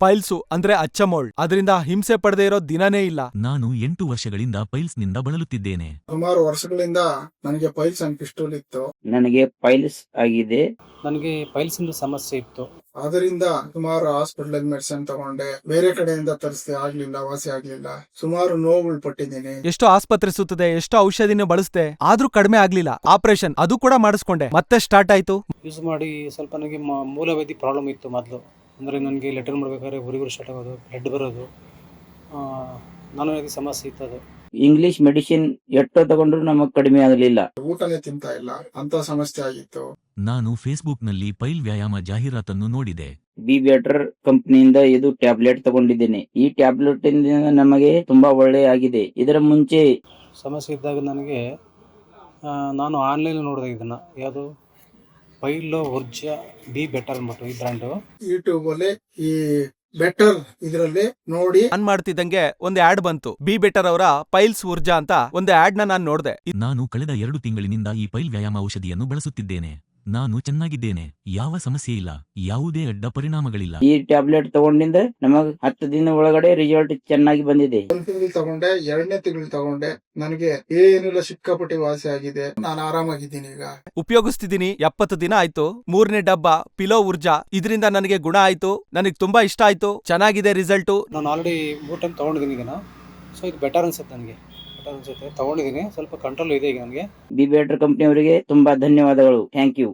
Piles ಅಂದ್ರೆ ಅಚ್ಚಮೋಳ್, ಅದರಿಂದ ಹಿಂಸೆ ಪಡೆದೇ ಇರೋ ದಿನನೇ ಇಲ್ಲ. ನಾನು 8 ವರ್ಷಗಳಿಂದ ಪೈಲ್ಸ್ನಿಂದ ಬಳಲುತ್ತಿದ್ದೇನೆ. ಸುಮಾರು ವರ್ಷಗಳಿಂದ ನನಗೆ ಪೈಲ್ಸ್ ಅಂಡ್ ಪಿಸ್ಟೂಲ್ ಇತ್ತು. ನನಗೆ ಪೈಲ್ಸ್ ಆಗಿದೆ. ನನಗೆ ಪೈಲ್ಸ್ ಇಂದ ಸಮಸ್ಯೆ ಇತ್ತು. ಅದರಿಂದ ಸುಮಾರು ಹಾಸ್ಪಿಟಲ್ ಮೆಡಿಸಿನ್ ತಗೊಂಡೆ, ಬೇರೆ ಕಡೆಯಿಂದ ತರಿಸಿ ಆಗ್ಲಿಲ್ಲ, ವಾಸಿ ಆಗ್ಲಿಲ್ಲ. ಸುಮಾರು ನೋವುಗಳು ಪಟ್ಟಿದ್ದೀನಿ. ಎಷ್ಟೋ ಆಸ್ಪತ್ರೆ ಸುತ್ತದೆ, ಎಷ್ಟೋ ಔಷಧಿನ ಬಳಸ್ದೆ, ಆದ್ರೂ ಕಡಿಮೆ ಆಗ್ಲಿಲ್ಲ. ಆಪರೇಷನ್ ಅದು ಕೂಡ ಮಾಡಿಸ್ಕೊಂಡೆ, ಮತ್ತೆ ಸ್ಟಾರ್ಟ್ ಆಯ್ತು. ಯೂಸ್ ಮಾಡಿ ಸ್ವಲ್ಪ ನನಗೆ ಮೂಲವ್ಯಾಧಿ ಪ್ರಾಬ್ಲಮ್ ಇತ್ತು ಮೊದಲು. ಅಂದರೆ ನನಗೆ ಲೆಟರ್ ಮಾಡಬೇಕಾದ್ರೆ ಉರಿಗುರು ಸ್ಟಾರ್ಟ್ ಆಗೋದು, ಬ್ಲಡ್ ಬರೋದು, ನಾನು ಸಮಸ್ಯೆ ಇತ್ತು. ಅದು ಇಂಗ್ಲಿಷ್ ಮೆಡಿಸಿನ್ ಎಷ್ಟೋ ತಗೊಂಡ್ರು ನಮಗ್ ಕಡಿಮೆ ಆಗಲಿಲ್ಲ. ಊಟನೇ ತಿಂತಾ ಇಲ್ಲ, ಅಂತ ಸಮಸ್ಯೆ ಆಗಿತ್ತು. ನಾನು ಫೇಸ್ಬುಕ್ನಲ್ಲಿ ಪೈಲ್ ವ್ಯಾಯಾಮ ಜಾಹೀರಾತನ್ನು ನೋಡಿದೆ. ಬಿ ಬೆಟರ್ ಕಂಪನಿಯಿಂದ ಇದು ಟ್ಯಾಬ್ಲೆಟ್ ತಗೊಂಡಿದ್ದೇನೆ. ಈ ಟ್ಯಾಬ್ಲೆಟ್ ಇಂದ ನಮಗೆ ತುಂಬಾ ಒಳ್ಳೆ ಆಗಿದೆ. ಇದರ ಮುಂಚೆ ಸಮಸ್ಯೆ ಇದ್ದಾಗ ನನಗೆ ನಾನು ಆನ್ಲೈನ್ ನೋಡಿದೆ ಇದನ್ನು. ಯಾವುದು ಪೈಲೋ ಉರ್ಜಾ ಬಿ ಬೆಟರ್ ಅಂದ್ಬಿಟ್ಟು ಈ ಬ್ರ್ಯಾಂಡು. ಯೂಟ್ಯೂಬ್ ಅಲ್ಲಿ ಈ ಬೆಟರ್ ಇದರಲ್ಲಿ ನೋಡಿ ನಾನ್ ಮಾಡ್ತಿದ್ದಂಗೆ ಒಂದು ಆಡ್ ಬಂತು. ಬಿ ಬೆಟರ್ ಅವರ ಪೈಲ್ಸ್ ಊರ್ಜಾ ಅಂತ ಒಂದು ಆಡ್ ನಾನ್ ನೋಡ್ದೆ. ನಾನು ಕಳೆದ 2 ತಿಂಗಳಿನಿಂದ ಈ ಪೈಲ್ ವ್ಯಾಯಾಮ ಔಷಧಿಯನ್ನು ಬಳಸುತ್ತಿದ್ದೇನೆ. ನಾನು ಚೆನ್ನಾಗಿದ್ದೇನೆ, ಯಾವ ಸಮಸ್ಯೆ ಇಲ್ಲ, ಯಾವುದೇ ಅಡ್ಡ ಪರಿಣಾಮಗಳಿಲ್ಲ. ಈ ಟ್ಯಾಬ್ಲೆಟ್ ತಗೊಂಡಿಂದ ನಮಗ್ 10 ದಿನ ಒಳಗಡೆ ರಿಸಲ್ಟ್ ಚೆನ್ನಾಗಿ ಬಂದಿದೆ. 1 ತಿಂಗಳು ತಗೊಂಡೆ, 2ನೇ ತಿಂಗಳು ತಗೊಂಡೆ, ನನಗೆ ಏನಿಲ್ಲ, ಸಿಕ್ಕಾಪಟ್ಟಿ ವಾಸಿ ಆಗಿದೆ. ನಾನು ಆರಾಮಾಗಿದ್ದೀನಿ ಈಗ. ಉಪಯೋಗಿಸ್ತಿದ್ದೀನಿ, 70 ದಿನ ಆಯ್ತು. 3ನೇ ಡಬ್ಬ ಪಿಲೋ ಊರ್ಜಾ, ಇದರಿಂದ ನನಗೆ ಗುಣ ಆಯ್ತು. ನನಗೆ ತುಂಬಾ ಇಷ್ಟ ಆಯ್ತು, ಚೆನ್ನಾಗಿದೆ ರಿಸಲ್ಟು. ನಾನು ಆಲ್ರೆಡಿ 3 ಟೈಮ್ ತೊಗೊಂಡಿದ್ದೀನಿ ಇದನ್ನು. ಸೊ ಇದು ಬೆಟರ್ ಅನ್ಸುತ್ತೆ ನನಗೆ, ಬೆಟರ್ ಅನ್ಸುತ್ತೆ. ತೊಗೊಂಡಿದ್ದೀನಿ, ಸ್ವಲ್ಪ ಕಂಟ್ರೋಲ್ ಇದೆ ಈಗ ನನಗೆ. ಬಿ ಬೆಟರ್ ಕಂಪನಿಯವರಿಗೆ ತುಂಬಾ ಧನ್ಯವಾದಗಳು. Thank you.